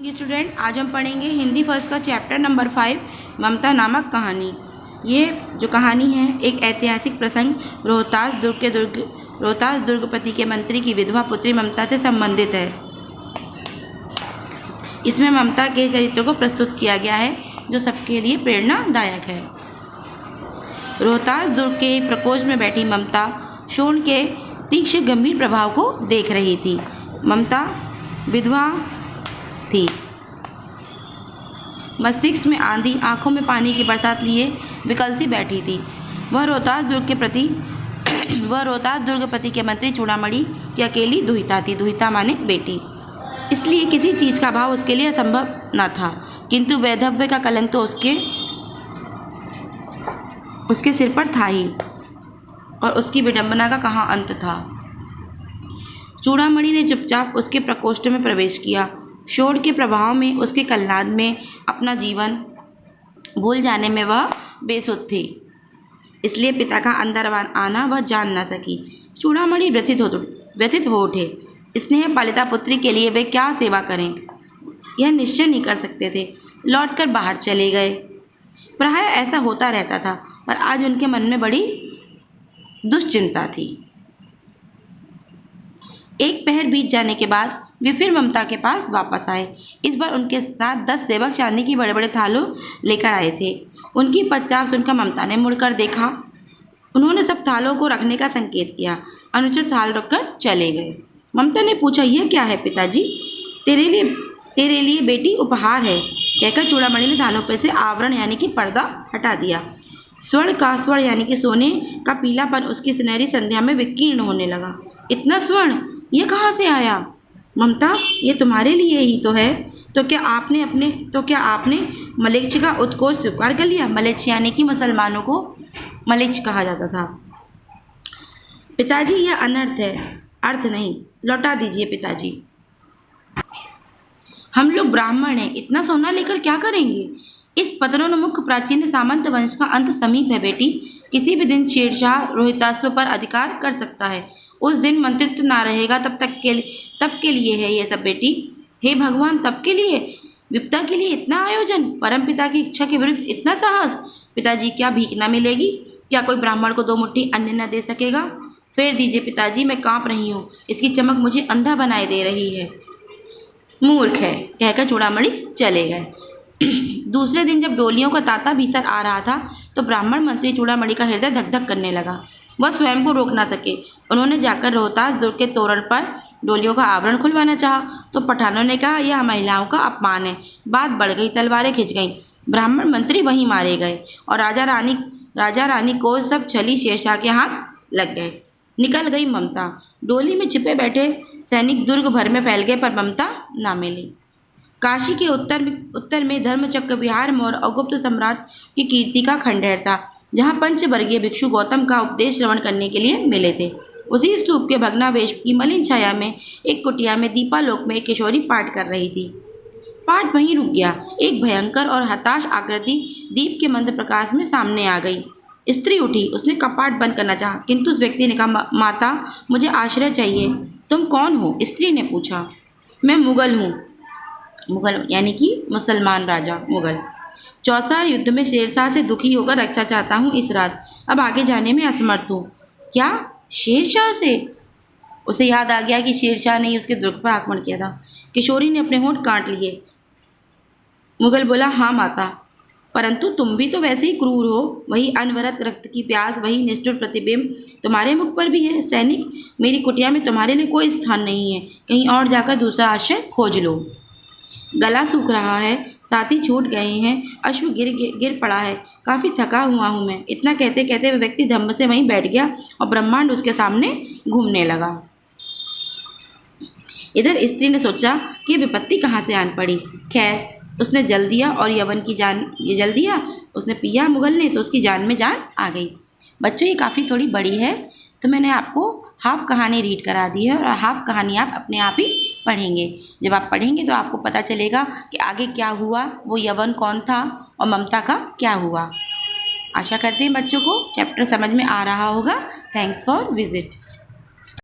Student, आज हम पढ़ेंगे हिंदी फर्स्ट का चैप्टर नंबर 5 ममता नामक कहानी। ये जो कहानी है एक ऐतिहासिक प्रसंग रोहतास दुर्गपति के मंत्री की विधवा पुत्री ममता से संबंधित है। इसमें ममता के चरित्र को प्रस्तुत किया गया है जो सबके लिए प्रेरणादायक है। रोहतास दुर्ग के प्रकोष्ठ में बैठी ममता शोण के तीक्ष्ण गंभीर प्रभाव को देख रही थी। ममता विधवा थी। मस्तिष्क में आंधी, आंखों में पानी की बरसात लिए विकलसी बैठी थी। वह रोहतास दुर्गपति के मंत्री चूड़ामणि की अकेली दुहिता थी। दुहिता माने बेटी, इसलिए किसी चीज का भाव उसके लिए असंभव न था, किंतु वैधव्य का कलंक तो उसके सिर पर था ही, और उसकी विडंबना का कहाँ अंत था। चूड़ामणि ने चुपचाप उसके प्रकोष्ठ में प्रवेश किया। शोर के प्रभाव में, उसके कलनाद में अपना जीवन भूल जाने में वह बेसुध थी, इसलिए पिता का अंदर आना वह जान न सकी। चूड़ामणि व्यथित हो उठे। स्नेह पालिता पुत्री के लिए वे क्या सेवा करें, यह निश्चय नहीं कर सकते थे। लौटकर बाहर चले गए। प्रायः ऐसा होता रहता था, पर आज उनके मन में बड़ी दुश्चिंता थी। एक पहर बीत जाने के बाद वे फिर ममता के पास वापस आए। इस बार उनके साथ 10 सेवक चांदी की बड़े बड़े थालों लेकर आए थे। उनकी पदचाप सुनकर ममता ने मुड़कर देखा। उन्होंने सब थालों को रखने का संकेत किया। अनुचर थाल रखकर चले गए। ममता ने पूछा, यह क्या है पिताजी? तेरे लिए बेटी उपहार है, कहकर चूड़ामणि ने थालों पर से आवरण यानी कि पर्दा हटा दिया। स्वर्ण यानी कि सोने का पीलापन उसकी सुनहरी संध्या में विकीर्ण होने लगा। इतना स्वर्ण, यह कहाँ से आया? ममता, ये तुम्हारे लिए ही तो है। तो क्या आपने मलेच्छ का उत्कोच स्वीकार कर लिया? मलेच्छ यानी कि मुसलमानों को मलेच्छ कहा जाता था। पिताजी, यह अनर्थ है, अर्थ नहीं। लौटा दीजिए पिताजी। हम लोग ब्राह्मण हैं, इतना सोना लेकर क्या करेंगे? इस पतनोन्मुख प्राचीन सामंत वंश का अंत समीप है बेटी। किसी भी दिन शेरशाह रोहितास्व पर अधिकार कर सकता है। उस दिन मंत्रित्व ना रहेगा, तब के लिए है ये सब बेटी। हे भगवान, तब के लिए? विपदा के लिए इतना आयोजन, परमपिता की इच्छा के विरुद्ध इतना साहस। पिताजी, क्या भीख न मिलेगी? क्या कोई ब्राह्मण को 2 मुट्ठी अन्न न दे सकेगा? फेर दीजिए पिताजी, मैं कांप रही हूँ। इसकी चमक मुझे अंधा बनाए दे रही है। मूर्ख है, कहकर चूड़ामणि चले गए। दूसरे दिन जब डोलियों का तांता भीतर आ रहा था तो ब्राह्मण मंत्री चूड़ामणि का हृदय धक धक करने लगा। वह स्वयं को रोक ना सके। उन्होंने जाकर रोहतास दुर्ग के तोरण पर डोलियों का आवरण खुलवाना चाहा तो पठानों ने कहा, यह महिलाओं का अपमान है। बात बढ़ गई, तलवारें खिंच गईं। ब्राह्मण मंत्री वहीं मारे गए और राजा रानी को सब छली शेरशाह के हाथ लग गए। निकल गई ममता। डोली में छिपे बैठे सैनिक दुर्ग भर में फैल गए, पर ममता ना मिली। काशी के उत्तर में धर्मचक्र विहार मौर्य और गुप्त सम्राट की कीर्ति का खंडहर था, जहाँ पंचवर्गीय भिक्षु गौतम का उपदेश श्रवण करने के लिए मिले थे। उसी स्तूप के भग्नावशेष की मलिन छाया में एक कुटिया में दीपालोक में एक किशोरी पाठ कर रही थी। पाठ वहीं रुक गया। एक भयंकर और हताश आकृति दीप के मंद प्रकाश में सामने आ गई। स्त्री उठी। उसने कपाट बंद करना चाहा, किंतु उस व्यक्ति ने कहा, माता, मुझे आश्रय चाहिए। तुम कौन हो? स्त्री ने पूछा। मैं मुगल हूँ। मुगल यानी कि मुसलमान राजा। मुगल। चौसा युद्ध में शेरशाह से दुखी होकर रक्षा चाहता हूँ इस रात। अब आगे जाने में असमर्थ हूँ। क्या? शेरशाह से? उसे याद आ गया कि शेरशाह ने ही उसके दुर्ग पर आक्रमण किया था। किशोरी ने अपने होंठ काट लिए। मुगल बोला, हाँ माता, परंतु तुम भी तो वैसे ही क्रूर हो। वही अनवरत रक्त की प्यास, वही निष्ठुर प्रतिबिंब तुम्हारे मुख पर भी है। सैनिक, मेरी कुटिया में तुम्हारे लिए कोई स्थान नहीं है। कहीं और जाकर दूसरा आश्रय खोज लो। गला सूख रहा है, साथी छूट गए हैं, अश्व गिर पड़ा है, काफ़ी थका हुआ हूँ मैं। इतना कहते कहते वह व्यक्ति धम्म से वहीं बैठ गया और ब्रह्मांड उसके सामने घूमने लगा। इधर स्त्री ने सोचा कि ये विपत्ति कहाँ से आन पड़ी। खैर, उसने जल दिया और यवन की जान जल दिया। उसने पिया मुगल ने तो उसकी जान में जान आ गई। बच्चों, ये काफ़ी थोड़ी बड़ी है, तो मैंने आपको हाफ कहानी रीड करा दी है और हाफ कहानी आप अपने आप ही पढ़ेंगे। जब आप पढ़ेंगे तो आपको पता चलेगा कि आगे क्या हुआ, वो यवन कौन था और ममता का क्या हुआ। आशा करते हैं बच्चों को चैप्टर समझ में आ रहा होगा। Thanks for visit.